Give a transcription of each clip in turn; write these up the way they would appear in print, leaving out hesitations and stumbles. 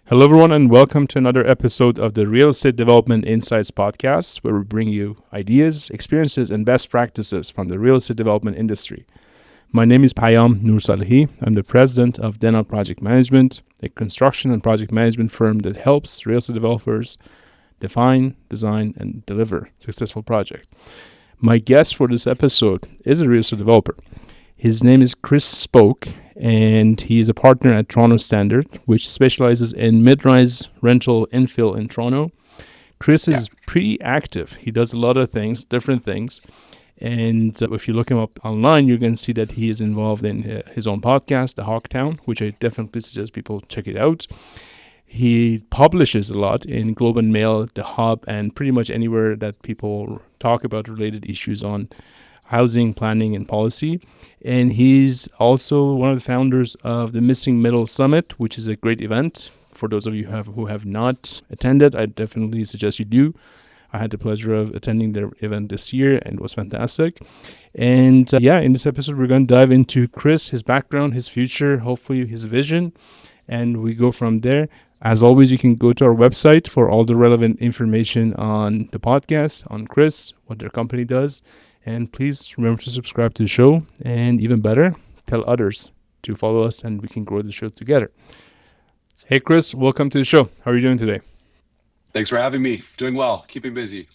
Hello, everyone, and welcome to another episode of the Real Estate Development Insights podcast, where we bring you ideas, experiences, and best practices from the real estate development industry. My name is Payam Nur Salehi. I'm the president of Denal Project Management, a construction and project management firm that helps real estate developers define, design, and deliver successful projects. My guest for this episode is a real estate developer. His name is Chris Spoke, and he is a partner at Toronto Standard, which specializes in midrise rental infill in Toronto. Chris is pretty active. He does a lot of things, different things. And if you look him up online, you're going to see that he is involved in his own podcast, The Hawktown, which I definitely suggest people check it out. He publishes a lot in Globe and Mail, The Hub, and pretty much anywhere that people talk about related issues on housing, planning, and policy. And he's also one of the founders of the Missing Middle Summit, which is a great event. For those of you who have not attended, I definitely suggest you do. I had the pleasure of attending their event this year, and it was fantastic. And in this episode, we're going to dive into Chris, his background, his future, hopefully his vision, and we go from there. As always, you can go to our website for all the relevant information on the podcast, on Chris, what their company does. And please remember to subscribe to the show, and even better, tell others to follow us, and we can grow the show together. Hey, Chris, welcome to the show. How are you doing today? Thanks for having me. Doing well. Keeping busy.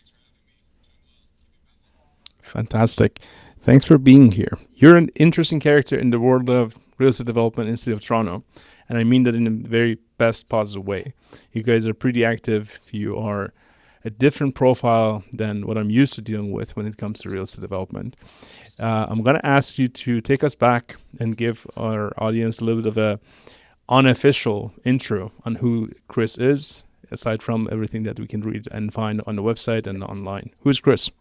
Fantastic. Thanks for being here. You're an interesting character in the world of real estate development in the city of Toronto, and I mean that in a very best positive way. You guys are pretty active. You are a different profile than what I'm used to dealing with when it comes to real estate development. I'm going to ask you to take us back and give our audience a little bit of a unofficial intro on who Chris is, aside from everything that we can read and find on the website and online. Who's Chris?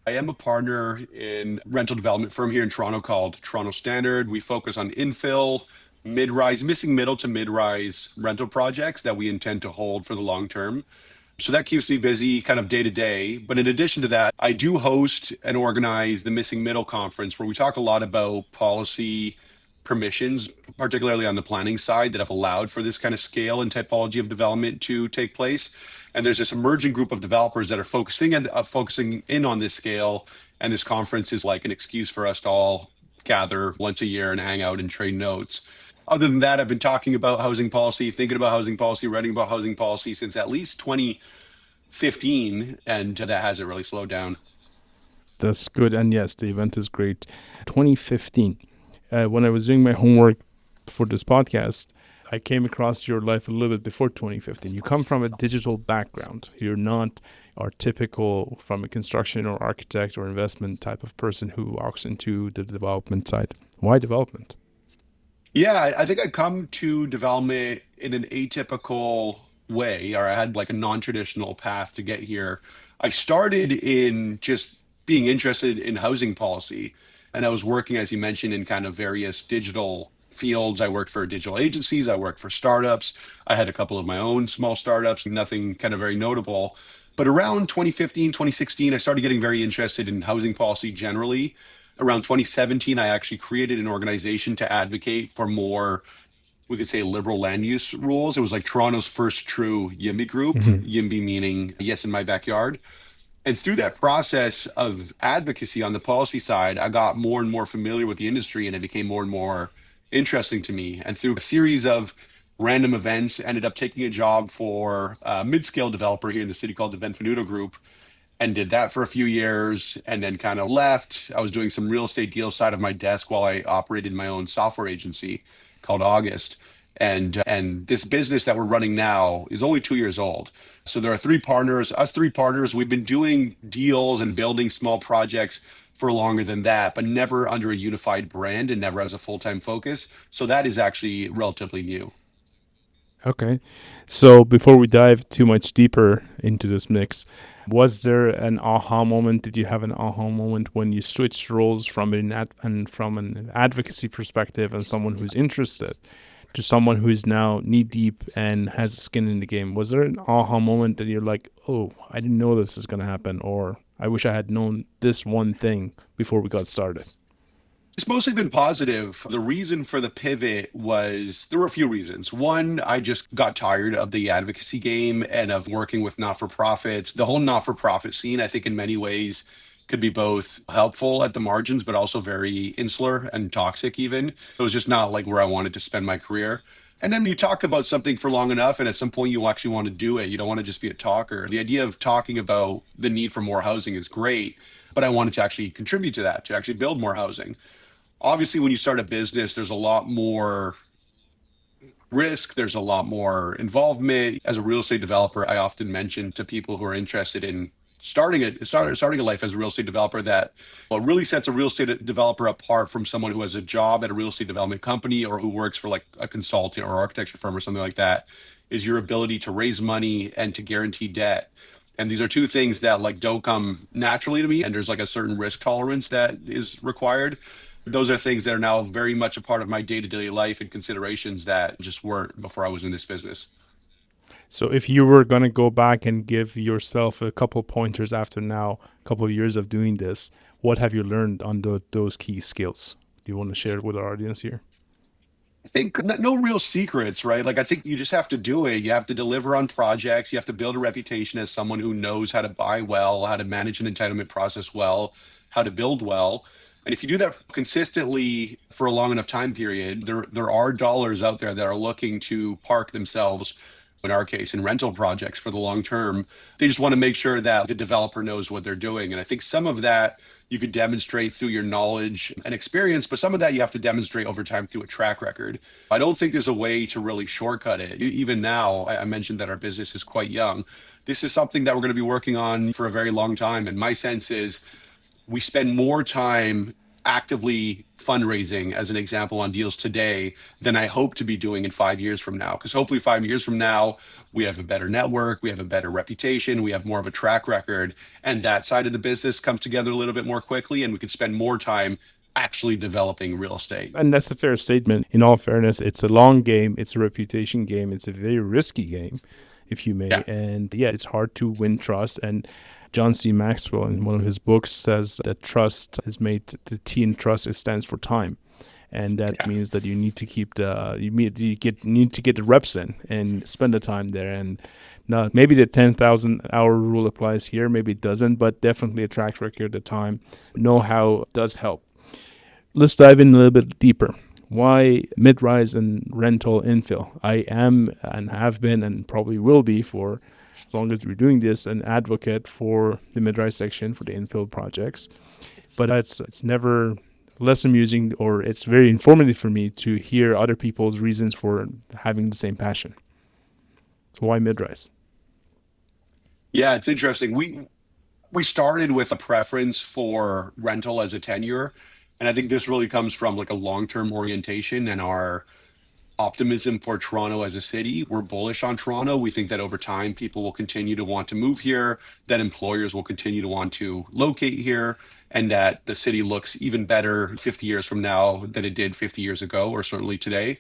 I am a partner in a rental development firm here in Toronto called Toronto Standard. We focus on infill, mid-rise, missing middle to mid-rise rental projects that we intend to hold for the long term. So that keeps me busy kind of day to day. But in addition to that, I do host and organize the Missing Middle Conference, where we talk a lot about policy permissions, particularly on the planning side, that have allowed for this kind of scale and typology of development to take place. And there's this emerging group of developers that are focusing in on this scale. And this conference is like an excuse for us to all gather once a year and hang out and trade notes. Other than that, I've been talking about housing policy, thinking about housing policy, writing about housing policy since at least 2015, and that hasn't really slowed down. That's good. And yes, the event is great. 2015. When I was doing my homework for this podcast, I came across your life a little bit before 2015. You come from a digital background. You're not our typical from a construction or architect or investment type of person who walks into the development side. Why development? Yeah, I think I come to development in an atypical way, or I had like a non-traditional path to get here. I started in just being interested in housing policy, and I was working, as you mentioned, in kind of various digital fields. I worked for digital agencies, I worked for startups. I had a couple of my own small startups, nothing kind of very notable. But around 2015, 2016, I started getting very interested in housing policy generally. Around 2017, I actually created an organization to advocate for more, we could say, liberal land use rules. It was like Toronto's first true YIMBY group, Mm-hmm. YIMBY meaning yes in my backyard. And through that process of advocacy on the policy side, I got more and more familiar with the industry, and it became more and more interesting to me. And through a series of random events, ended up taking a job for a mid-scale developer here in the city called the Benvenuto Group, and did that for a few years and then kind of left. I was doing some real estate deals side of my desk while I operated my own software agency called August. And this business that we're running now is only 2 years old. So there are three partners, us three partners. We've been doing deals and building small projects for longer than that, but never under a unified brand and never as a full-time focus. So that is actually relatively new. Okay. So before we dive too much deeper into this mix, was there an aha moment? Did you have an aha moment when you switched roles from an advocacy perspective and someone who's interested to someone who's now knee deep and has skin in the game? Was there an aha moment that you're like, oh, I didn't know this is going to happen, or I wish I had known this one thing before we got started? It's mostly been positive. The reason for the pivot was there were a few reasons. One, I just got tired of the advocacy game and of working with not for profits. The whole not for profit scene, I think, in many ways could be both helpful at the margins, but also very insular and toxic, even. It was just not like where I wanted to spend my career. And then you talk about something for long enough, and at some point you actually want to do it. You don't want to just be a talker. The idea of talking about the need for more housing is great, but I wanted to actually contribute to that, to actually build more housing. Obviously, when you start a business, there's a lot more risk, there's a lot more involvement. As a real estate developer, I often mention to people who are interested in starting a life as a real estate developer that what really sets a real estate developer apart from someone who has a job at a real estate development company or who works for like a consultant or architecture firm or something like that is your ability to raise money and to guarantee debt. And these are two things that like don't come naturally to me, and there's like a certain risk tolerance that is required. Those are things that are now very much a part of my day-to-day life and considerations that just weren't before I was in this business. So if you were going to go back and give yourself a couple pointers after now, a couple of years of doing this, what have you learned on those key skills? Do you want to share it with our audience here? I think no real secrets, right? Like I think you just have to do it. You have to deliver on projects. You have to build a reputation as someone who knows how to buy well, how to manage an entitlement process well, how to build well. And if you do that consistently for a long enough time period, there are dollars out there that are looking to park themselves, in our case, in rental projects for the long term. They just want to make sure that the developer knows what they're doing. And I think some of that you could demonstrate through your knowledge and experience, but some of that you have to demonstrate over time through a track record. I don't think there's a way to really shortcut it. Even now, I mentioned that our business is quite young. This is something that we're going to be working on for a very long time. And my sense is we spend more time actively fundraising, as an example, on deals today than I hope to be doing in 5 years from now. Because hopefully, 5 years from now, we have a better network, we have a better reputation, we have more of a track record, and that side of the business comes together a little bit more quickly, and we could spend more time actually developing real estate. And that's a fair statement. In all fairness, it's a long game, it's a reputation game, it's a very risky game, if you may. Yeah. And yeah, it's hard to win trust. And John C. Maxwell, in one of his books, says that trust is made, the T in trust, it stands for time. And that means that you need to keep need to get the reps in and spend the time there. And now maybe the 10,000 hour rule applies here, maybe it doesn't, but definitely a track record, the time, know-how does help. Let's dive in a little bit deeper. Why midrise and rental infill? I am and have been and probably will be for as long as we're doing this an advocate for the midrise section for the infill projects. But it's never less amusing, or it's very informative for me to hear other people's reasons for having the same passion. So why midrise? Yeah, it's interesting. We started with a preference for rental as a tenure. And I think this really comes from like a long-term orientation and our optimism for Toronto as a city. We're bullish on Toronto. We think that over time, people will continue to want to move here, that employers will continue to want to locate here, and that the city looks even better 50 years from now than it did 50 years ago, or certainly today.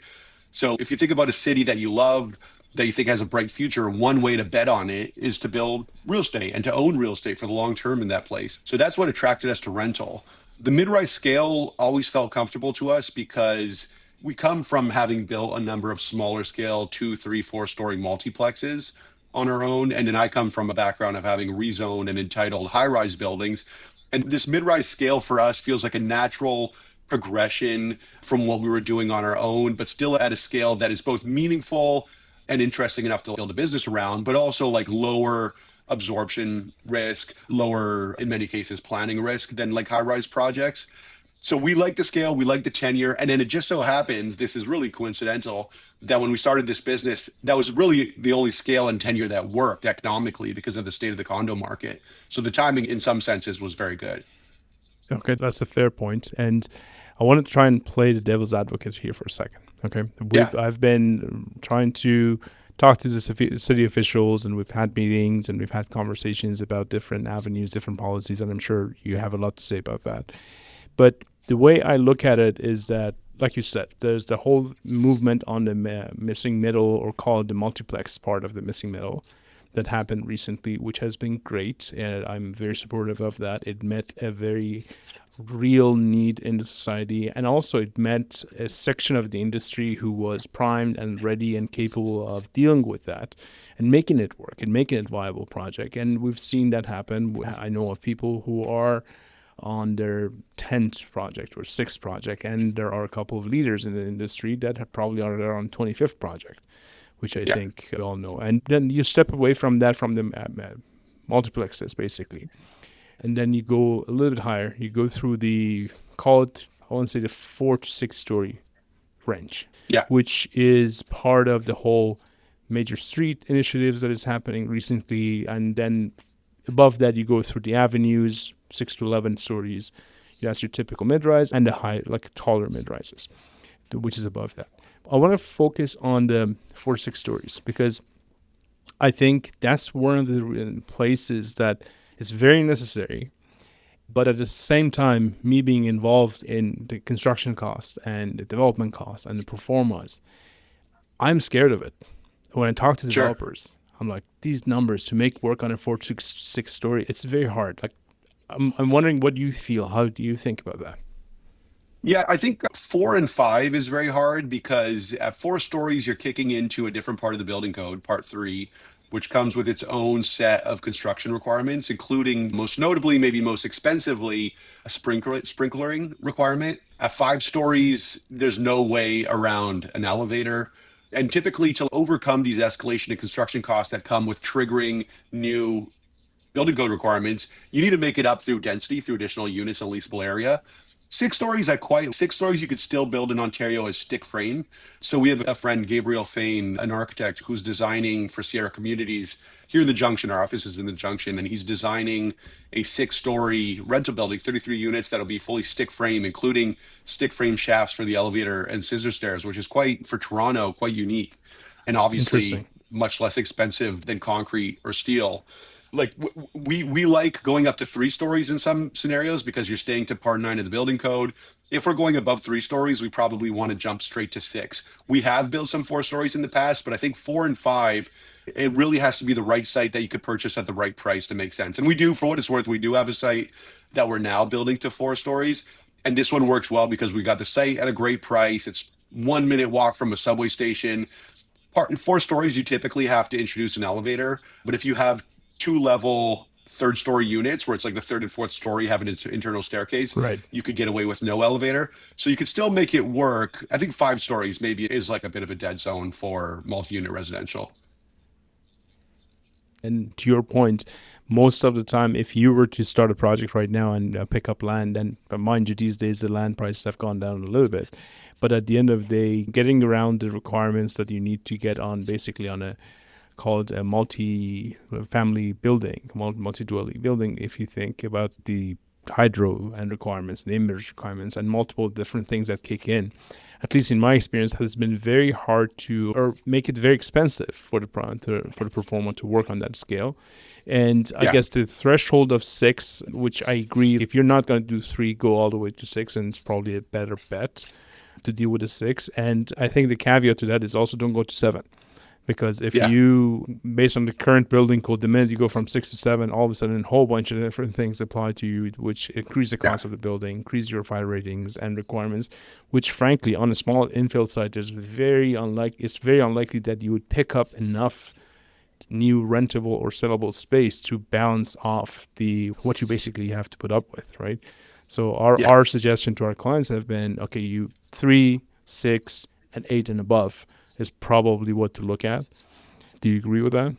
So if you think about a city that you love, that you think has a bright future, one way to bet on it is to build real estate and to own real estate for the long term in that place. So that's what attracted us to rental. The mid-rise scale always felt comfortable to us because we come from having built a number of smaller scale 2, 3, 4 story multiplexes on our own. And then I come from a background of having rezoned and entitled high-rise buildings. And this mid-rise scale for us feels like a natural progression from what we were doing on our own, but still at a scale that is both meaningful and interesting enough to build a business around, but also like lower absorption risk, lower, in many cases, planning risk than like high-rise projects. So we like the scale, we like the tenure, and then it just so happens, this is really coincidental, that when we started this business, that was really the only scale and tenure that worked economically because of the state of the condo market. So the timing in some senses was very good. Okay, that's a fair point. And I want to try and play the devil's advocate here for a second. Okay, Yeah. I've been trying to talk to the city officials, and we've had meetings and we've had conversations about different avenues, different policies, and I'm sure you have a lot to say about that. But the way I look at it is that, like you said, there's the whole movement on the missing middle, or call it the multiplex part of the missing middle. that happened recently, which has been great, and I'm very supportive of that. It met a very real need in the society, and also it met a section of the industry who was primed and ready and capable of dealing with that and making it work and making it a viable project. And we've seen that happen. I know of people who are on their 10th project or 6th project, and there are a couple of leaders in the industry that have probably are on 25th project, which I Yeah. think we all know. And then you step away from that, from the multiplexes, basically. And then you go a little bit higher. You go through the, call it, I want to say the 4 to 6 story range, Yeah. which is part of the whole major street initiatives that is happening recently. And then above that, you go through the avenues, 6 to 11 stories. That's your typical mid-rise, and the high, like taller mid-rises, which is above that. I want to focus on the 4 to 6 stories because I think that's one of the places that is very necessary. But at the same time, me being involved in the construction costs and the development costs and the performance, I'm scared of it. When I talk to Sure. developers, I'm like, these numbers to make work on a 4 to 6 story, it's very hard. Like, I'm wondering what you feel. How do you think about that? Yeah, I think 4 and 5 is very hard because at 4 stories, you're kicking into a different part of the building code, part three, which comes with its own set of construction requirements, including most notably, maybe most expensively, a sprinklering requirement. At 5 stories, there's no way around an elevator. And typically, to overcome these escalation in construction costs that come with triggering new building code requirements, you need to make it up through density, through additional units in a leasable area. 6 stories, 6 stories, you could still build in Ontario as stick frame. So we have a friend, Gabriel Fain, an architect who's designing for Sierra Communities here in the Junction. Our office is in the Junction, and he's designing a 6 story rental building, 33 units that'll be fully stick frame, including stick frame shafts for the elevator and scissor stairs, which is quite, for Toronto, quite unique. And Interesting. obviously much less expensive than concrete or steel. Like we like going up to 3 stories in some scenarios because you're staying to part nine of the building code. If we're going above 3 stories, we probably want to jump straight to six. We have built some 4 stories in the past, but I think 4 and 5, it really has to be the right site that you could purchase at the right price to make sense. And we do, for what it's worth, we do have a site that we're now building to 4 stories. And this one works well because we got the site at a great price. It's 1 minute walk from a subway station. Part in 4 stories, you typically have to introduce an elevator. But if you have two-level third-story units where it's like the third and fourth story have an internal staircase, Right. you could get away with no elevator. So you could still make it work. I think 5 stories maybe is like a bit of a dead zone for multi-unit residential. And to your point, most of the time, if you were to start a project right now and pick up land, and mind you, these days the land prices have gone down a little bit, but at the end of the day, getting around the requirements that you need to get on basically on a called a multi-family building, multi-dwelling building, if you think about the hydro and requirements, the image requirements, and multiple different things that kick in. At least in my experience, has been very hard to, or make it very expensive for the for the performer to work on that scale. And I Yeah. guess the threshold of six, which I agree, if you're not going to do three, go all the way to six, and it's probably a better bet to deal with the six. And I think the caveat to that is also don't go to seven. Because if Yeah. you, based on the current building code, the minute you go from 6 to 7, all of a sudden a whole bunch of different things apply to you, which increase the Yeah. cost of the building, increase your fire ratings and requirements, which frankly, on a small infill site, it's very unlikely that you would pick up enough new rentable or sellable space to balance off the what you basically have to put up with, right? So Yeah. our suggestion to our clients have been, okay, you 3, 6, and 8 and above is probably what to look at. Do you agree with that?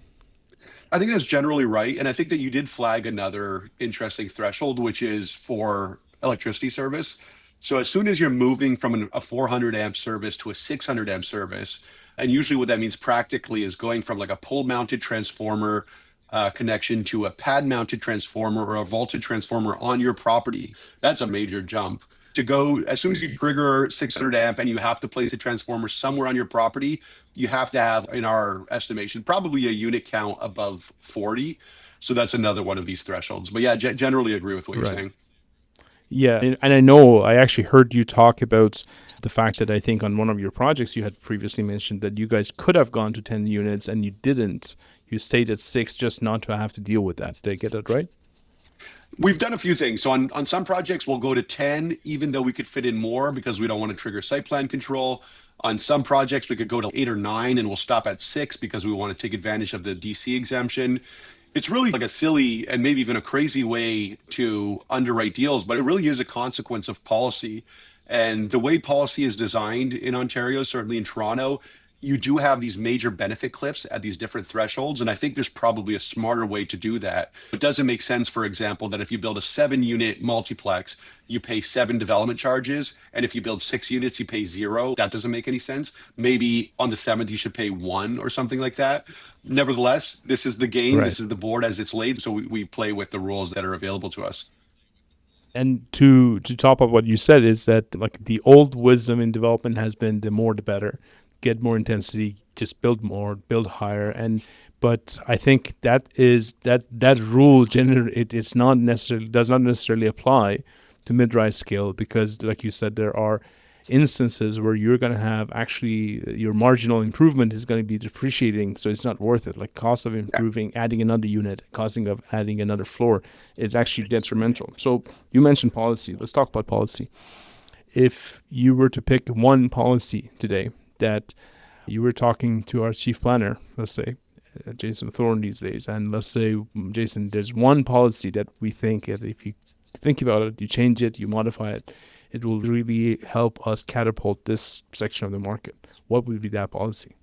I think that's generally right. And I think that you did flag another interesting threshold, which is for electricity service. So as soon as you're moving from a 400 amp service to a 600 amp service, and usually what that means practically is going from like a pole mounted transformer connection to a pad mounted transformer or a voltage transformer on your property, that's a major jump. To go, as soon as you trigger 600 amp and you have to place a transformer somewhere on your property, you have to have, in our estimation, probably a unit count above 40. So that's another one of these thresholds. But yeah, generally agree with what you're Right. saying. Yeah, and I know I actually heard you talk about the fact that I think on one of your projects you had previously mentioned that you guys could have gone to 10 units and you didn't. You stayed at 6 just not to have to deal with that. Did I get that right? We've done a few things. So on some projects, we'll go to 10, even though we could fit in more because we don't want to trigger site plan control. On some projects, we could go to 8 or 9 and we'll stop at 6 because we want to take advantage of the DC exemption. It's really like a silly and maybe even a crazy way to underwrite deals, but it really is a consequence of policy. And the way policy is designed in Ontario, certainly in Toronto, you do have these major benefit cliffs at these different thresholds. And I think there's probably a smarter way to do that. It doesn't make sense, for example, that if you build a 7 unit multiplex, you pay 7 development charges. And if you build 6 units, you pay 0. That doesn't make any sense. Maybe on the 7th, you should pay 1 or something like that. Nevertheless, this is the game, Right. this is the board as it's laid. So we play with the rules that are available to us. And to top up what you said is that like the old wisdom in development has been the more the better, get more intensity, just build more, build higher, and but I think that rule generally it's not necessarily does not necessarily apply to mid-rise scale because like you said there are instances where you're going to have actually your marginal improvement is going to be depreciating, so it's not worth it. Like cost of Yeah. improving, adding another unit, costing of adding another floor is actually detrimental. So you mentioned policy. Let's talk about policy. If you were to pick one policy today that you were talking to our chief planner, let's say Jason Thorne these days, and let's say Jason, there's one policy that we think that if you think about it, you change it, you modify it, it will really help us catapult this section of the market. What would be that policy?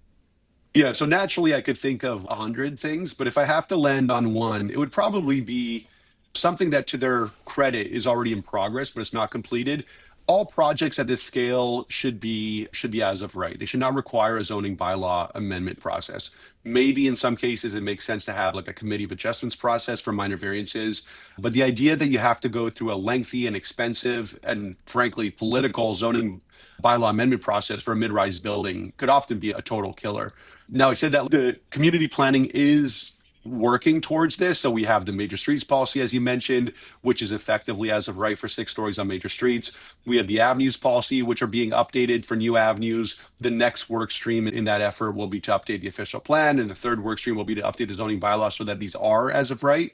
Yeah, so naturally I could think of 100 things, but if I have to land on one, it would probably be something that to their credit is already in progress, but it's not completed. All projects at this scale should be as of right. They should not require a zoning bylaw amendment process. Maybe in some cases it makes sense to have like a committee of adjustments process for minor variances, but the idea that you have to go through a lengthy and expensive and frankly political zoning bylaw amendment process for a mid-rise building could often be a total killer. Now, I said that the community planning is working towards this. So we have the major streets policy, as you mentioned, which is effectively as of right for 6 stories on major streets. We have the avenues policy, which are being updated for new avenues. The next work stream in that effort will be to update the official plan. And the third work stream will be to update the zoning bylaw so that these are as of right.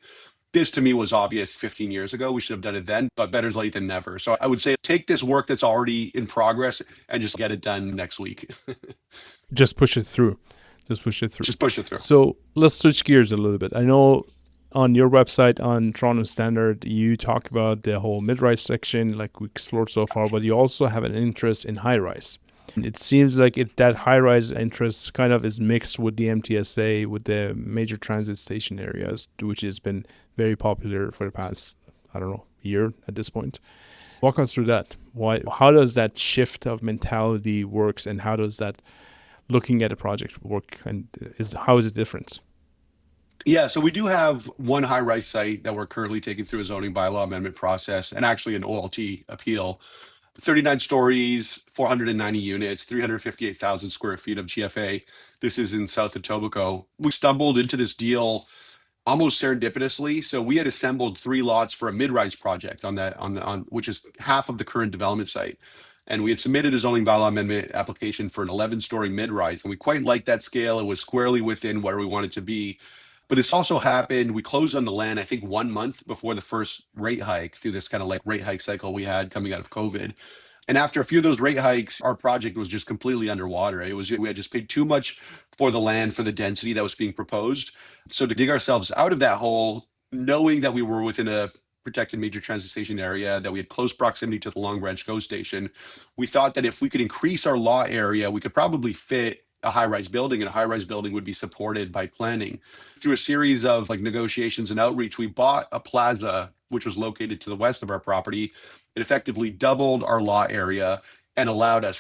This to me was obvious 15 years ago. We should have done it then, but better late than never. So I would say take this work that's already in progress and just get it done next week. Just push it through. Just push it through. Just push it through. So let's switch gears a little bit. I know on your website on Toronto Standard, you talk about the whole mid-rise section, like we explored so far, but you also have an interest in high-rise. It seems like that high-rise interest kind of is mixed with the MTSA, with the major transit station areas, which has been very popular for the past, I don't know, year at this point. Walk us through that. Why? How does that shift of mentality works, and how does that looking at a project work, and how is it different? Yeah, so we do have one high-rise site that we're currently taking through a zoning bylaw amendment process and actually an OLT appeal. 39 stories, 490 units, 358,000 square feet of GFA. This is in South Etobicoke. We stumbled into this deal almost serendipitously. So we had assembled 3 lots for a mid-rise project on which is half of the current development site. And we had submitted a zoning bylaw amendment application for an 11-story mid-rise. And we quite liked that scale. It was squarely within where we wanted to be. But this also happened. We closed on the land, I think 1 month before the first rate hike through this kind of like rate hike cycle we had coming out of COVID. And after a few of those rate hikes, our project was just completely underwater. We had just paid too much for the land for the density that was being proposed. So to dig ourselves out of that hole, knowing that we were within a protected major transit station area, that we had close proximity to the Long Branch GO station, we thought that if we could increase our lot area, we could probably fit a high-rise building, and a high-rise building would be supported by planning. Through a series of like negotiations and outreach, we bought a plaza, which was located to the west of our property. It effectively doubled our lot area and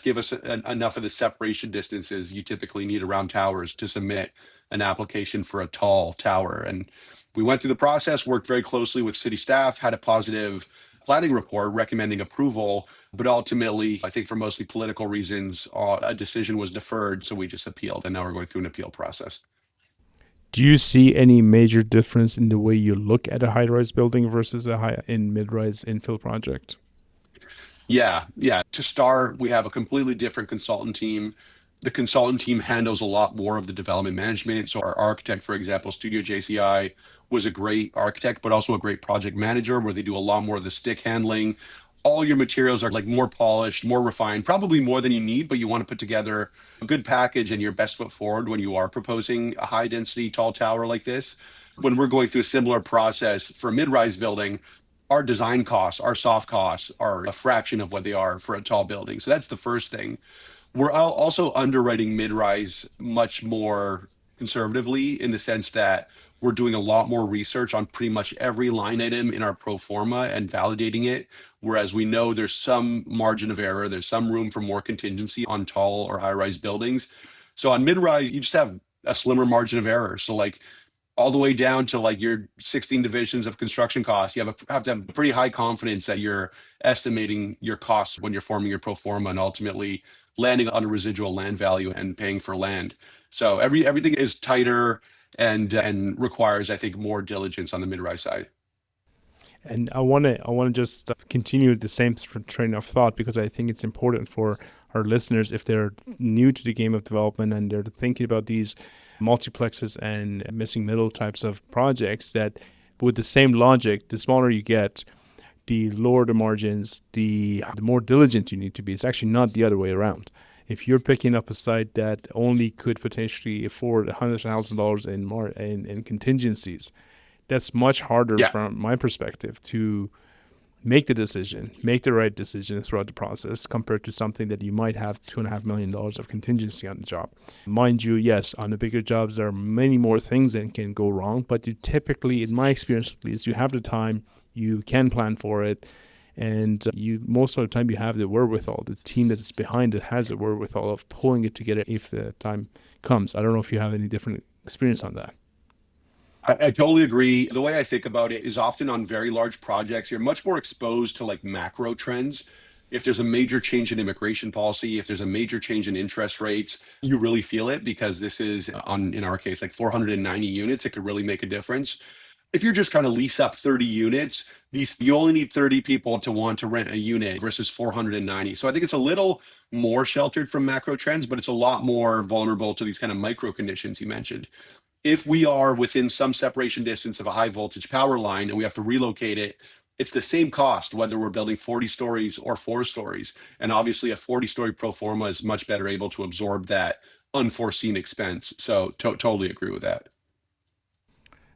give us enough of the separation distances you typically need around towers to submit an application for a tall tower. And we went through the process, worked very closely with city staff, had a positive planning report recommending approval, but ultimately, I think for mostly political reasons, a decision was deferred, so we just appealed, and now we're going through an appeal process. Do you see any major difference in the way you look at a high-rise building versus a mid-rise infill project? Yeah. To start, we have a completely different consultant team. The consultant team handles a lot more of the development management. So our architect, for example, Studio JCI was a great architect, but also a great project manager where they do a lot more of the stick handling. All your materials are like more polished, more refined, probably more than you need, but you want to put together a good package and your best foot forward when you are proposing a high density tall tower like this. When we're going through a similar process for a mid-rise building, our design costs, our soft costs are a fraction of what they are for a tall building. So that's the first thing. We're also underwriting mid-rise much more conservatively in the sense that we're doing a lot more research on pretty much every line item in our pro forma and validating it. Whereas we know there's some margin of error, there's some room for more contingency on tall or high-rise buildings. So on mid-rise, you just have a slimmer margin of error. So like all the way down to like your 16 divisions of construction costs, you have to have pretty high confidence that you're estimating your costs when you're forming your pro forma and ultimately landing on a residual land value and paying for land. So everything is tighter and requires, I think, more diligence on the mid-rise side. And I want to just continue the same train of thought because I think it's important for our listeners if they're new to the game of development and they're thinking about these multiplexes and missing middle types of projects that with the same logic, the smaller you get, the lower the margins, the more diligent you need to be. It's actually not the other way around. If you're picking up a site that only could potentially afford $100,000 in contingencies, that's much harder Yeah. from my perspective to make the decision, make the right decision throughout the process compared to something that you might have $2.5 million of contingency on the job. Mind you, yes, on the bigger jobs there are many more things that can go wrong, but you typically, in my experience at least, you have the time, you can plan for it, and you most of the time you have the wherewithal. The team that is behind it has the wherewithal of pulling it together if the time comes. I don't know if you have any different experience on that. I totally agree. The way I think about it is often on very large projects, you're much more exposed to like macro trends. If there's a major change in immigration policy, if there's a major change in interest rates, you really feel it because this is on, in our case, like 490 units. It could really make a difference. If you're just kind of lease up 30 units, these you only need 30 people to want to rent a unit versus 490. So I think it's a little more sheltered from macro trends, but it's a lot more vulnerable to these kind of micro conditions you mentioned. If we are within some separation distance of a high voltage power line and we have to relocate it, it's the same cost whether we're building 40 stories or 4 stories. And obviously, a 40-story pro forma is much better able to absorb that unforeseen expense. So totally agree with that.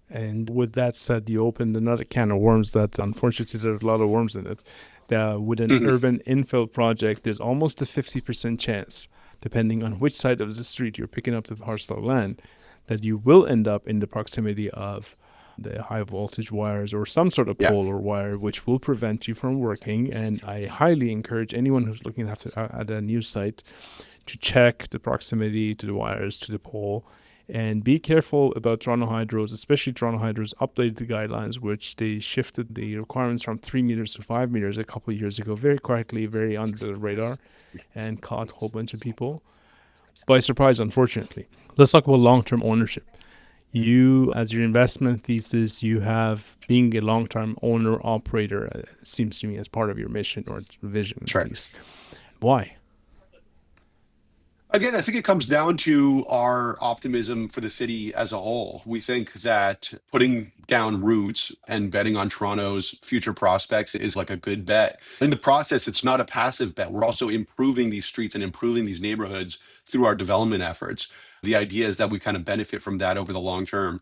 And with that said, you opened another can of worms that unfortunately there's a lot of worms in it. With an Mhm. urban infill project, there's almost a 50% chance, depending on which side of the street you're picking up the parcel of land, that you will end up in the proximity of the high voltage wires or some sort of Yeah. pole or wire, which will prevent you from working. And I highly encourage anyone who's looking at a new site to check the proximity to the wires, to the pole, and be careful about Toronto Hydro's, especially Toronto Hydro's updated the guidelines, which they shifted the requirements from 3 meters to 5 meters a couple of years ago, very quietly, very under the radar, and caught a whole bunch of people by surprise, unfortunately. Let's talk about long term ownership. You, as your investment thesis, you have being a long term owner operator, seems to me as part of your mission or vision That's at right. least. Why? Again, I think it comes down to our optimism for the city as a whole. We think that putting down roots and betting on Toronto's future prospects is like a good bet. In the process, it's not a passive bet. We're also improving these streets and improving these neighborhoods through our development efforts. The idea is that we kind of benefit from that over the long term.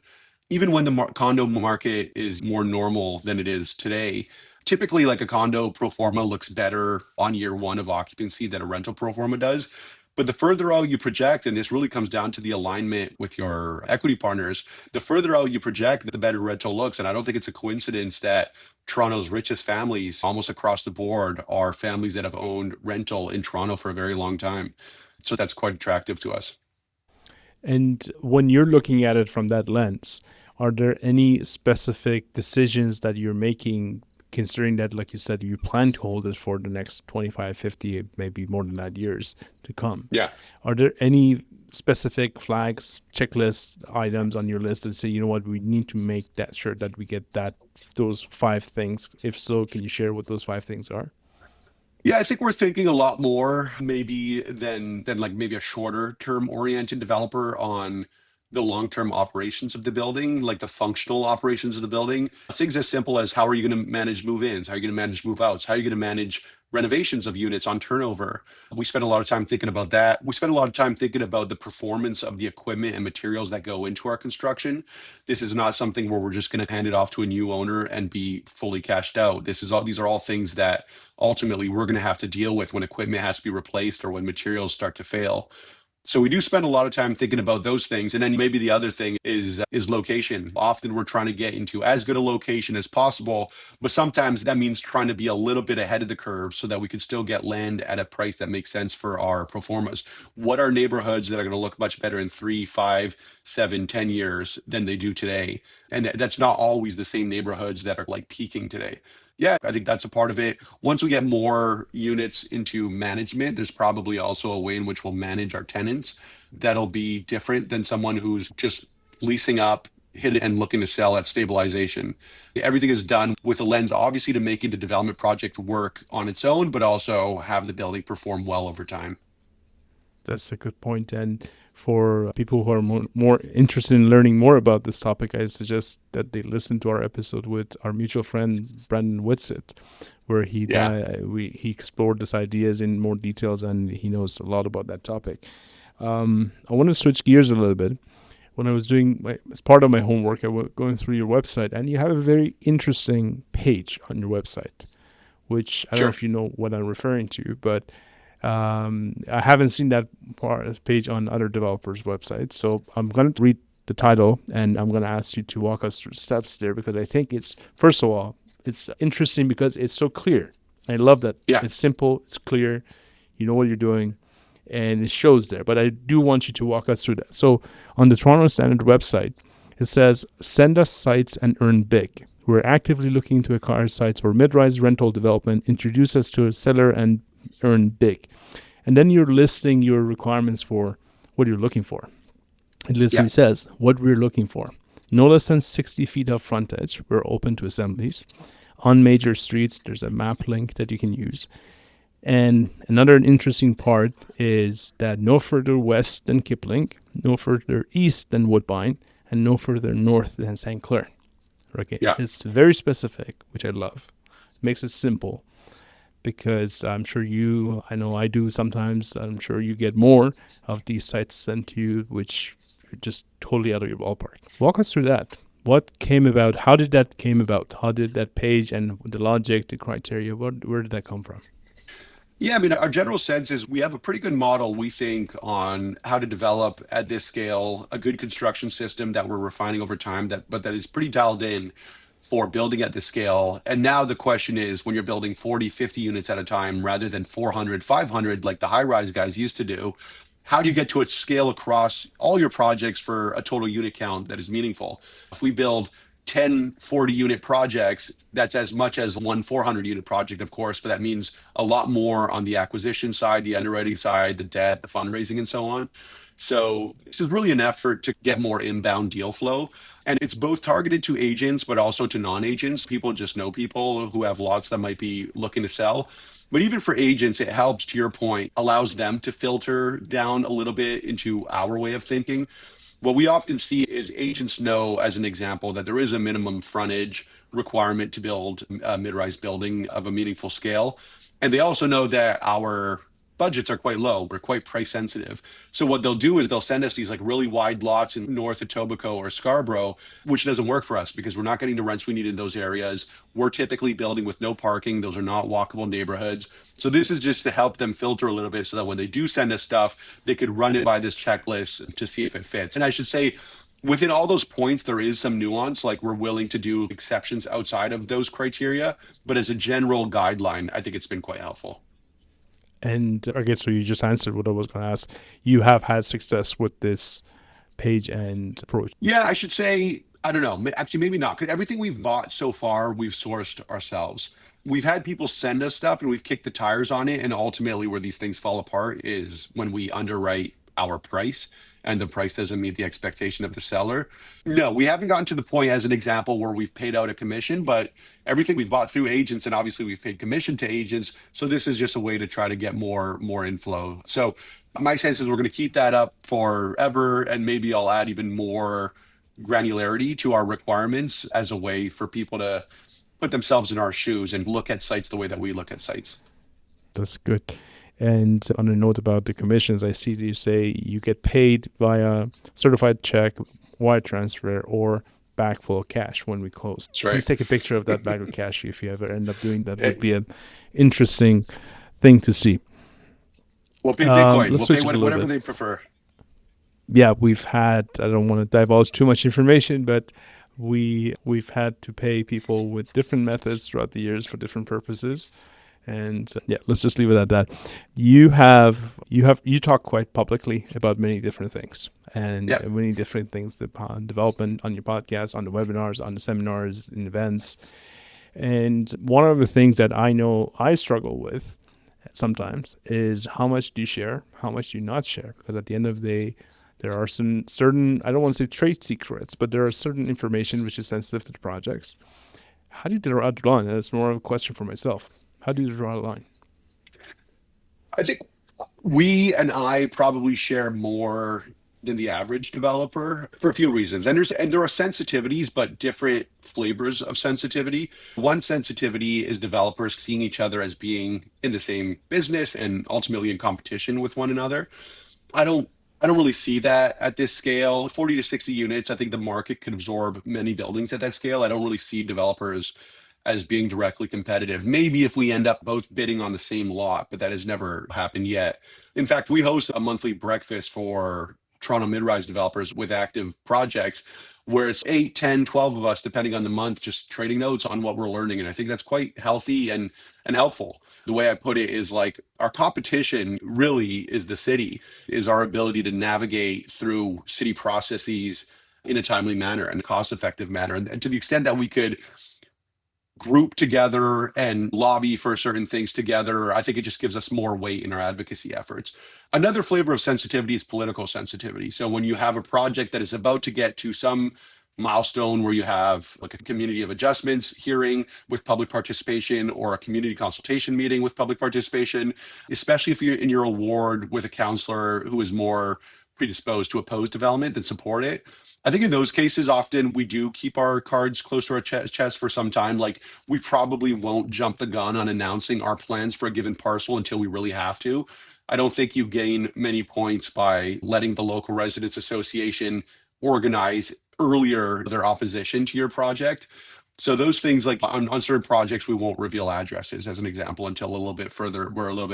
Even when the condo market is more normal than it is today, typically like a condo pro forma looks better on year one of occupancy than a rental pro forma does. But the further out you project, and this really comes down to the alignment with your equity partners, the further out you project, the better rental looks. And I don't think it's a coincidence that Toronto's richest families, almost across the board, are families that have owned rental in Toronto for a very long time. So that's quite attractive to us. And when you're looking at it from that lens, are there any specific decisions that you're making, considering that, like you said, you plan to hold it for the next 25, 50, maybe more than that years to come? Yeah. Are there any specific flags, checklist items on your list that say, you know what, we need to make that sure that we get those 5 things? If so, can you share what those 5 things are? Yeah, I think we're thinking a lot more maybe than like maybe a shorter term oriented developer on the long-term operations of the building, like the functional operations of the building. Things as simple as how are you going to manage move-ins? How are you going to manage move-outs? How are you going to manage renovations of units on turnover? We spend a lot of time thinking about that. We spend a lot of time thinking about the performance of the equipment and materials that go into our construction. This is not something where we're just going to hand it off to a new owner and be fully cashed out. These are all things that ultimately we're going to have to deal with when equipment has to be replaced or when materials start to fail. So we do spend a lot of time thinking about those things. And then maybe the other thing is location. Often we're trying to get into as good a location as possible, but sometimes that means trying to be a little bit ahead of the curve so that we can still get land at a price that makes sense for our pro formas. What are neighborhoods that are going to look much better in 3, 5, 7, 10 years than they do today? And that's not always the same neighborhoods that are like peaking today. Yeah, I think that's a part of it. Once we get more units into management, there's probably also a way in which we'll manage our tenants that'll be different than someone who's just leasing up, hit it, and looking to sell at stabilization. Everything is done with a lens, obviously, to making the development project work on its own, but also have the building perform well over time. That's a good point. And for people who are more interested in learning more about this topic, I suggest that they listen to our episode with our mutual friend Brandon Whitsitt, where Yeah. he explored these ideas in more details, and he knows a lot about that topic. I want to switch gears a little bit. When I was as part of my homework, I was going through your website, and you have a very interesting page on your website, which I don't know Sure. if you know what I'm referring to, but I haven't seen that page on other developers' websites. So I'm going to read the title, and I'm going to ask you to walk us through steps there, because I think it's, first of all, it's interesting because it's so clear. I love that. Yeah. It's simple, it's clear, you know what you're doing, and it shows there. But I do want you to walk us through that. So on the Toronto Standard website, it says, "Send us sites and earn big. We're actively looking to acquire sites for mid-rise rental development. Introduce us to a seller and earn big." And then you're listing your requirements for what you're looking for. It Yeah. literally says what we're looking for: no less than 60 feet of frontage. We're open to assemblies. On major streets, there's a map link that you can use. And another interesting part is that no further west than Kipling, no further east than Woodbine, and no further north than St. Clair. Okay, Yeah. it's very specific, which I love. It makes it simple, because I know I do sometimes. I'm sure you get more of these sites sent to you, which are just totally out of your ballpark. Walk us through that. What came about? How did that came about? How did that page and the logic, the criteria, where did that come from? Yeah, I mean, our general sense is we have a pretty good model, we think, on how to develop at this scale a good construction system that we're refining over time, that is pretty dialed in for building at this scale. And now the question is, when you're building 40, 50 units at a time rather than 400, 500 like the high-rise guys used to do, how do you get to a scale across all your projects for a total unit count that is meaningful? If we build 10 40 unit projects, that's as much as one 400 unit project, of course, but that means a lot more on the acquisition side, the underwriting side, the debt, the fundraising, and so on. So this is really an effort to get more inbound deal flow. And it's both targeted to agents, but also to non-agents. People just know people who have lots that might be looking to sell. But even for agents, it helps, to your point, allows them to filter down a little bit into our way of thinking. What we often see is agents know, as an example, that there is a minimum frontage requirement to build a mid-rise building of a meaningful scale. And they also know that our budgets are quite low. We're quite price sensitive. So what they'll do is they'll send us these like really wide lots in north of Etobicoke or Scarborough, which doesn't work for us because we're not getting the rents we need in those areas. We're typically building with no parking. Those are not walkable neighborhoods. So this is just to help them filter a little bit so that when they do send us stuff, they could run it by this checklist to see if it fits. And I should say, within all those points, there is some nuance. Like we're willing to do exceptions outside of those criteria. But as a general guideline, I think it's been quite helpful. And I guess so you just answered what I was going to ask. You have had success with this page and approach. Yeah, I should say, I don't know. Actually, maybe not. Because everything we've bought so far, we've sourced ourselves. We've had people send us stuff and we've kicked the tires on it. And ultimately, where these things fall apart is when we underwrite our price. and the price doesn't meet the expectation of the seller. No, we haven't gotten to the point as an example where we've paid out a commission, but everything we've bought through agents, and obviously we've paid commission to agents. So this is just a way to try to get more inflow. So my sense is we're going to keep that up forever, and maybe I'll add even more granularity to our requirements as a way for people to put themselves in our shoes and look at sites the way that we look at sites. That's good. And on a note about the commissions, I see that you say you get paid via certified check, wire transfer, or bag full of cash when we close. That's right. Please take a picture of that bag of cash if you ever end up doing that. Would be an interesting thing to see. We'll pay Bitcoin. Let's We'll switch pay a little whatever bit. they prefer. Yeah, we've had, I don't want to divulge too much information, but we've had to pay people with different methods throughout the years for different purposes. And yeah, let's just leave it at that. You talk quite publicly about many different things, and many different things upon development on your podcast, on the webinars, on the seminars, in events. And one of the things that I know I struggle with sometimes is how much do you share, how much do you not share? Because at the end of the day, there are certain, I don't want to say trade secrets, but there are certain information which is sensitive to the projects. How do you draw the line? And it's more of a question for myself. How do you draw the line? I think we and I probably share more than the average developer for a few reasons. And there are sensitivities, but different flavors of sensitivity. One sensitivity is developers seeing each other as being in the same business and ultimately in competition with one another. I don't really see that at this scale. 40 to 60 units, I think the market could absorb many buildings at that scale. I don't really see developers as being directly competitive. Maybe if we end up both bidding on the same lot, but that has never happened yet. In fact, we host a monthly breakfast for Toronto midrise developers with active projects where it's 8, 10, 12 of us, depending on the month, just trading notes on what we're learning. And I think that's quite healthy and helpful. The way I put it is like our competition really is the city, is our ability to navigate through city processes in a timely manner and cost-effective manner. And to the extent that we could group together and lobby for certain things together, I think it just gives us more weight in our advocacy efforts. Another flavor of sensitivity is political sensitivity. So when you have a project that is about to get to some milestone where you have like a community of adjustments hearing with public participation or a community consultation meeting with public participation, especially if you're in your award with a councillor who is more predisposed to oppose development than support it. I think in those cases, often we do keep our cards close to our chest for some time. Like we probably won't jump the gun on announcing our plans for a given parcel until we really have to. I don't think you gain many points by letting the local residents association organize earlier their opposition to your project. So those things, like on certain projects, we won't reveal addresses as an example until we're a little bit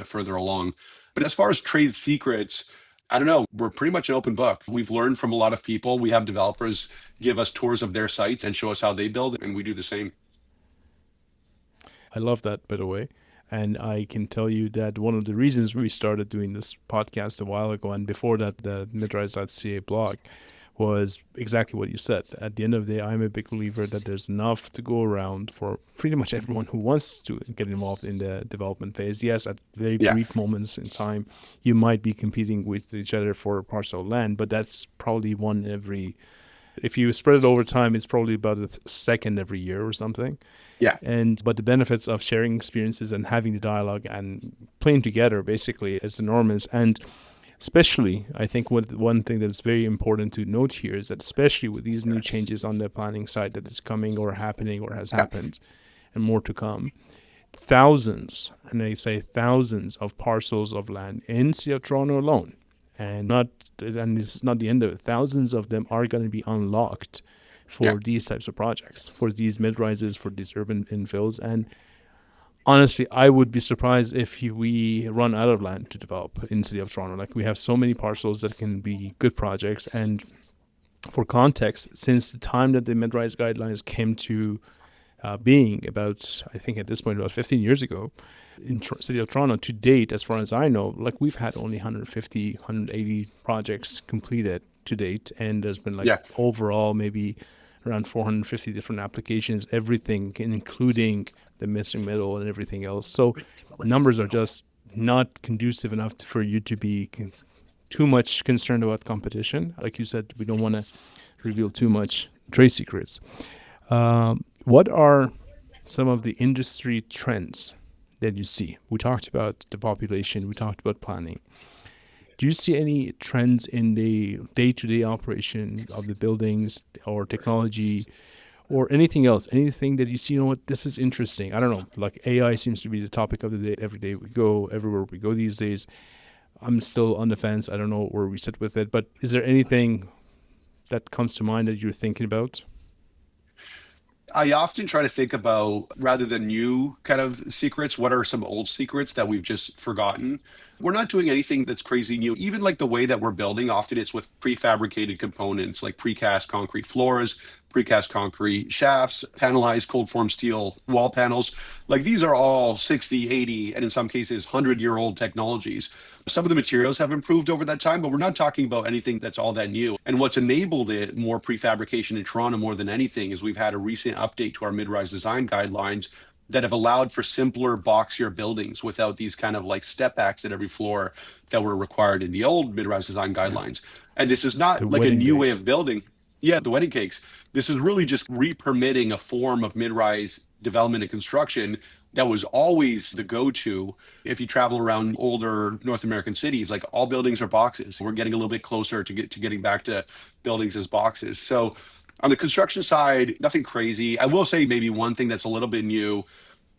further along. But as far as trade secrets, I don't know. We're pretty much an open book. We've learned from a lot of people. We have developers give us tours of their sites and show us how they build, and we do the same. I love that, by the way. And I can tell you that one of the reasons we started doing this podcast a while ago, and before that, the midrise.ca blog, was exactly what you said. At the end of the day, I'm a big believer that there's enough to go around for pretty much everyone who wants to get involved in the development phase. Yes, at very brief moments in time, you might be competing with each other for a parcel of land, but that's probably one every, if you spread it over time, it's probably about a second every year or something. Yeah. But the benefits of sharing experiences and having the dialogue and playing together basically is enormous. And especially, I think one thing that's very important to note here is that especially with these new changes on the planning side that is coming or happening or has happened and more to come, thousands, and I say thousands of parcels of land in City of Toronto alone, and it's not the end of it, thousands of them are going to be unlocked for these types of projects, for these mid-rises, for these urban infills. And honestly, I would be surprised if we run out of land to develop in the City of Toronto. Like, we have so many parcels that can be good projects. And for context, since the time that the mid-rise guidelines came to being, about, I think at this point, about 15 years ago, in City of Toronto, to date, as far as I know, like we've had only 150, 180 projects completed to date. And there's been overall maybe around 450 different applications, everything, including the missing middle and everything else. So numbers are just not conducive enough for you to be too much concerned about competition. Like you said, we don't want to reveal too much trade secrets. What are some of the industry trends that you see? We talked about the population, we talked about planning. Do you see any trends in the day-to-day operation of the buildings or technology or anything else? Anything that you see, what, this is interesting? I don't know, like AI seems to be the topic of the day every day we go, everywhere we go these days. I'm still on the fence. I don't know where we sit with it, but is there anything that comes to mind that you're thinking about? I often try to think about, rather than new kind of secrets, what are some old secrets that we've just forgotten? We're not doing anything that's crazy new. Even like the way that we're building, often it's with prefabricated components like precast concrete floors, precast concrete shafts, panelized cold form steel wall panels. Like these are all 60, 80, and in some cases 100-year-old technologies. Some of the materials have improved over that time, but we're not talking about anything that's all that new. And what's enabled it more prefabrication in Toronto more than anything is we've had a recent update to our mid-rise design guidelines that have allowed for simpler, boxier buildings without these kind of like step backs at every floor that were required in the old mid-rise design Yeah. guidelines. And this is The not like a wedding new way cakes. of building. Yeah, the wedding cakes. This is really just re-permitting a form of mid-rise development and construction that was always the go-to. If you travel around older North American cities, like all buildings are boxes. We're getting a little bit closer to getting back to buildings as boxes. So on the construction side, nothing crazy. I will say maybe one thing that's a little bit new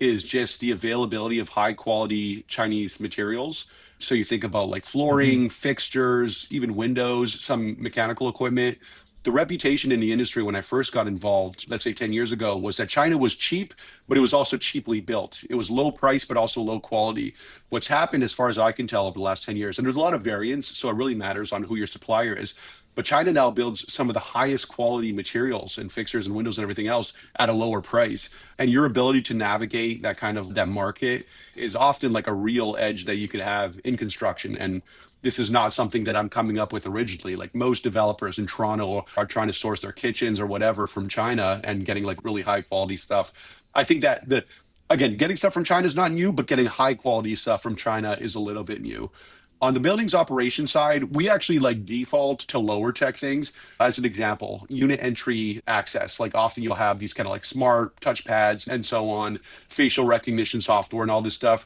is just the availability of high quality Chinese materials. So you think about like Mm-hmm. flooring, fixtures, even windows, some mechanical equipment. The reputation in the industry when I first got involved, let's say 10 years ago, was that China was cheap, but it was also cheaply built. It was low price, but also low quality. What's happened, as far as I can tell, over the last 10 years, and there's a lot of variance, so it really matters on who your supplier is. But China now builds some of the highest quality materials and fixtures and windows and everything else at a lower price. And your ability to navigate that kind of that market is often like a real edge that you could have in construction. And this is not something that I'm coming up with originally. Like most developers in Toronto are trying to source their kitchens or whatever from China and getting like really high quality stuff. I think that the again, getting stuff from China is not new, but getting high quality stuff from China is a little bit new. On the buildings operation side, we actually like default to lower tech things. As an example, unit entry access. Like often you'll have these kind of like smart touchpads and so on, facial recognition software and all this stuff.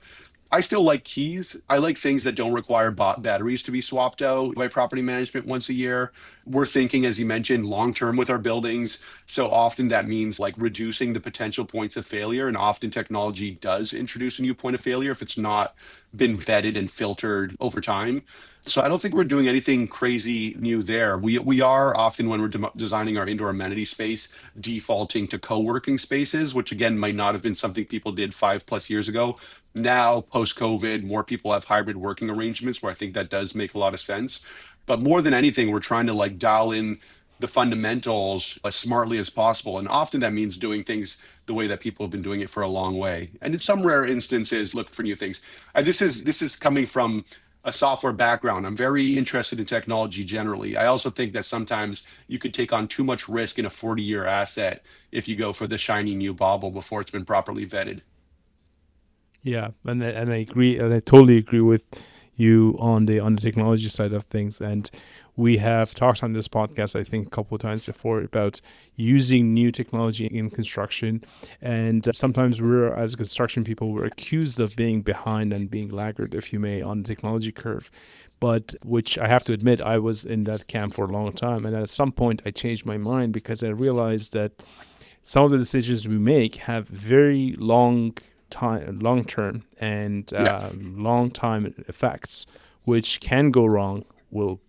I still like keys. I like things that don't require batteries to be swapped out by property management once a year. We're thinking, as you mentioned, long term with our buildings. So often that means like reducing the potential points of failure. And often technology does introduce a new point of failure if it's not been vetted and filtered over time. So I don't think we're doing anything crazy new there. We are often, when we're designing our indoor amenity space, defaulting to co-working spaces, which again might not have been something people did 5+ years ago. Now, post COVID, more people have hybrid working arrangements where I think that does make a lot of sense. But more than anything, we're trying to like dial in the fundamentals as smartly as possible. And often that means doing things the way that people have been doing it for a long way. And in some rare instances, look for new things. This is coming from a software background. I'm very interested in technology generally. I also think that sometimes you could take on too much risk in a 40-year asset if you go for the shiny new bauble before it's been properly vetted. Yeah, and I agree, and I totally agree with you on the technology side of things. And we have talked on this podcast, I think, a couple of times before about using new technology in construction. And sometimes we're, as construction people, we're accused of being behind and being laggard, if you may, on the technology curve. But which I have to admit, I was in that camp for a long time, and at some point, I changed my mind because I realized that some of the decisions we make have very long term and Yeah. long time effects, which can go wrong, will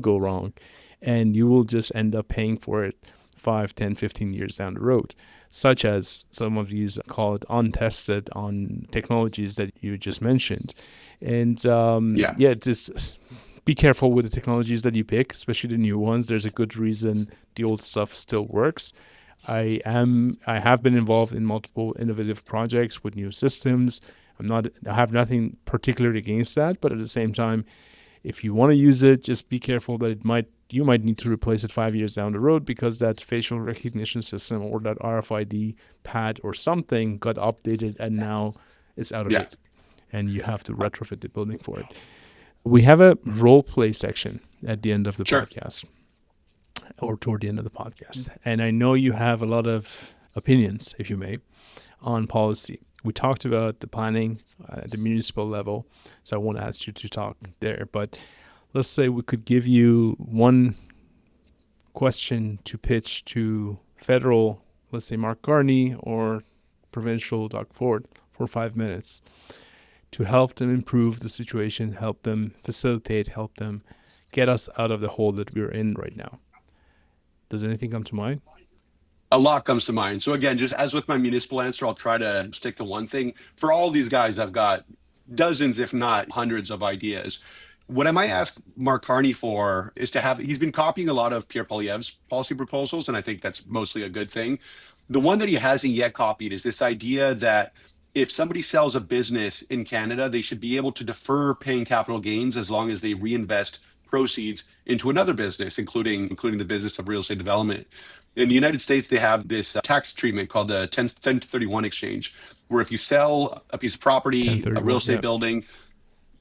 go wrong, and you will just end up paying for it 5, 10, 15 years down the road, such as some of these called untested on technologies that you just mentioned. And Yeah. yeah, just be careful with the technologies that you pick, especially the new ones. There's a good reason the old stuff still works. I have been involved in multiple innovative projects with new systems. I have nothing particularly against that, but at the same time, if you want to use it, just be careful that you might need to replace it 5 years down the road because that facial recognition system or that RFID pad or something got updated and now it's out of Yeah. date, and you have to retrofit the building for it. We have a role play section at the end of the Sure. podcast, or toward the end of the podcast. And I know you have a lot of opinions, if you may, on policy. We talked about the planning at the municipal level, so I won't ask you to talk there. But let's say we could give you one question to pitch to federal, let's say Mark Carney, or provincial Doug Ford for 5 minutes to help them improve the situation, help them facilitate, help them get us out of the hole that we're in right now. Does anything come to mind? A lot comes to mind. So again, just as with my municipal answer, I'll try to stick to one thing. For all these guys, I've got dozens, if not hundreds of ideas. What I might ask Mark Carney for is to have, he's been copying a lot of Pierre Poilievre's policy proposals, and I think that's mostly a good thing. The one that he hasn't yet copied is this idea that if somebody sells a business in Canada, they should be able to defer paying capital gains as long as they reinvest proceeds into another business, including the business of real estate development. In the United States, they have this tax treatment called the 1031 exchange, where if you sell a piece of property, a real 1031, estate yeah. building,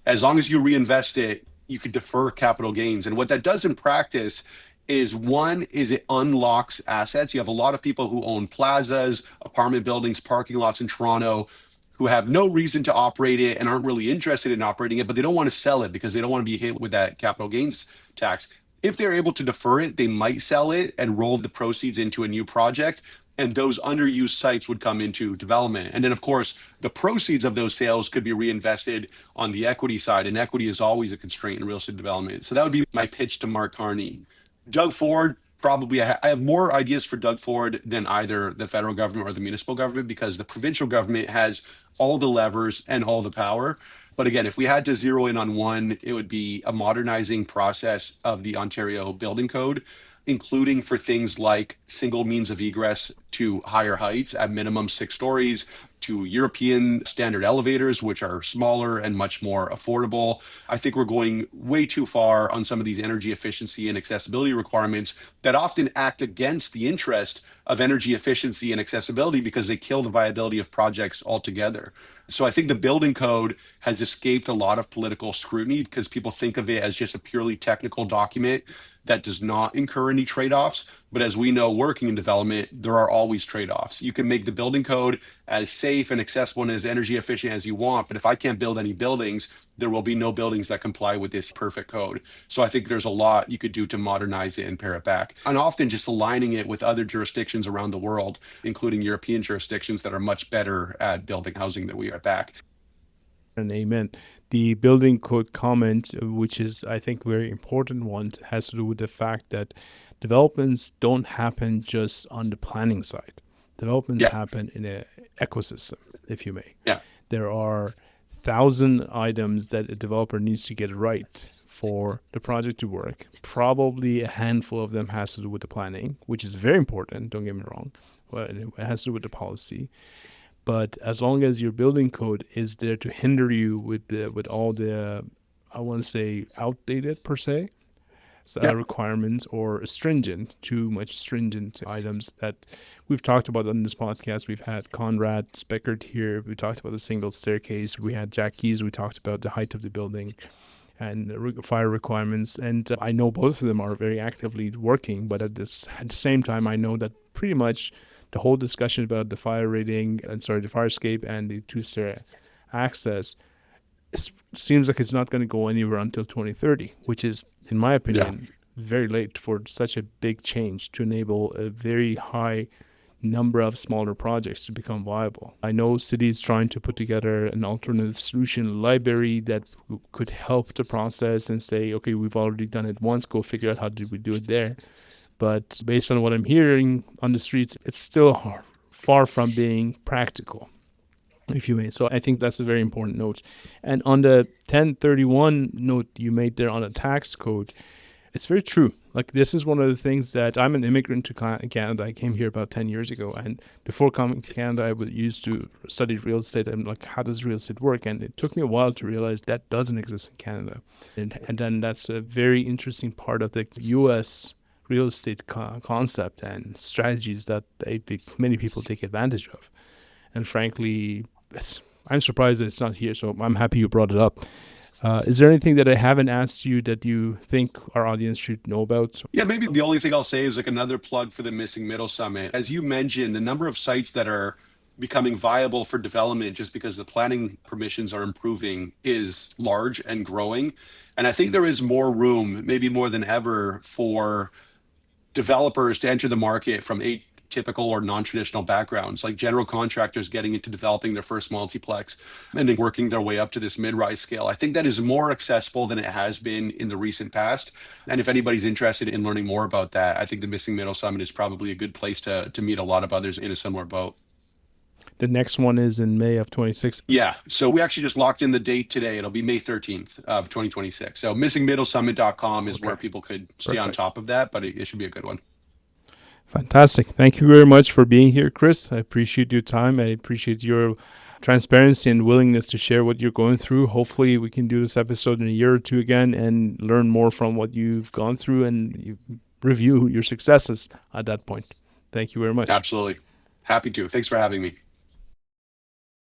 as long as you reinvest it, you could defer capital gains. And what that does in practice is one is it unlocks assets. You have a lot of people who own plazas, apartment buildings, parking lots in Toronto who have no reason to operate it and aren't really interested in operating it, but they don't want to sell it because they don't want to be hit with that capital gains tax. If they're able to defer it, they might sell it and roll the proceeds into a new project. And those underused sites would come into development. And then, of course, the proceeds of those sales could be reinvested on the equity side. And equity is always a constraint in real estate development. So that would be my pitch to Mark Carney. Doug Ford, probably, I have more ideas for Doug Ford than either the federal government or the municipal government because the provincial government has all the levers and all the power. But again, if we had to zero in on one, it would be a modernizing process of the Ontario Building Code, including for things like single means of egress to higher heights at minimum 6 stories, to European standard elevators, which are smaller and much more affordable. I think we're going way too far on some of these energy efficiency and accessibility requirements that often act against the interest of energy efficiency and accessibility because they kill the viability of projects altogether. So I think the building code has escaped a lot of political scrutiny because people think of it as just a purely technical document that does not incur any trade-offs. But as we know, working in development, there are always trade-offs. You can make the building code as safe and accessible and as energy efficient as you want, but if I can't build any buildings, there will be no buildings that comply with this perfect code. So I think there's a lot you could do to modernize it and pare it back. And often just aligning it with other jurisdictions around the world, including European jurisdictions that are much better at building housing than we are back. And amen. The building code comment, which is, I think, very important one, has to do with the fact that developments don't happen just on the planning side. Developments Yeah, happen in an ecosystem, if you may. yeah, There are 1,000 items that a developer needs to get right for the project to work. Probably a handful of them has to do with the planning, which is very important, don't get me wrong. But it has to do with the policy. But as long as your building code is there to hinder you with all the, I want to say, outdated per se, yeah. requirements or stringent, too much stringent items that we've talked about on this podcast. We've had Conrad Speckert here. We talked about the single staircase. We had Jack Keys. We talked about the height of the building and fire requirements. And I know both of them are very actively working, but at the same time, I know that pretty much the whole discussion about the fire rating the fire escape and the two-stair access seems like it's not going to go anywhere until 2030, which is, in my opinion, very late for such a big change to enable a very high number of smaller projects to become viable. I know cities trying to put together an alternative solution library that could help the process and say, okay, we've already done it once, go figure out how did we do it there. But based on what I'm hearing on the streets, it's still far from being practical, if you may. So I think that's a very important note. And on the 1031 note you made there on the tax code, it's very true. Like, this is one of the things that I'm an immigrant to Canada. I came here about 10 years ago. And before coming to Canada, I was used to study real estate. And like, how does real estate work? And it took me a while to realize that doesn't exist in Canada. And then that's a very interesting part of the U.S. real estate concept and strategies that many people take advantage of. And frankly, it's I'm surprised that it's not here, so I'm happy you brought it up. Is there anything that I haven't asked you that you think our audience should know about? Yeah, maybe the only thing I'll say is like another plug for the Missing Middle Summit. As you mentioned, the number of sites that are becoming viable for development just because the planning permissions are improving is large and growing. And I think there is more room, maybe more than ever, for developers to enter the market from atypical or non-traditional backgrounds, like general contractors getting into developing their first multiplex and then working their way up to this mid-rise scale. I think that is more accessible than it has been in the recent past. And if anybody's interested in learning more about that, I think the Missing Middle Summit is probably a good place to meet a lot of others in a similar boat. The next one is in May of 26. Yeah. So we actually just locked in the date today. It'll be May 13th of 2026. So missingmiddlesummit.com is where people could stay on top of that, but it should be a good one. Fantastic. Thank you very much for being here, Chris. I appreciate your time. I appreciate your transparency and willingness to share what you're going through. Hopefully we can do this episode in a year or two again and learn more from what you've gone through and you review your successes at that point. Thank you very much. Absolutely. Happy to. Thanks for having me.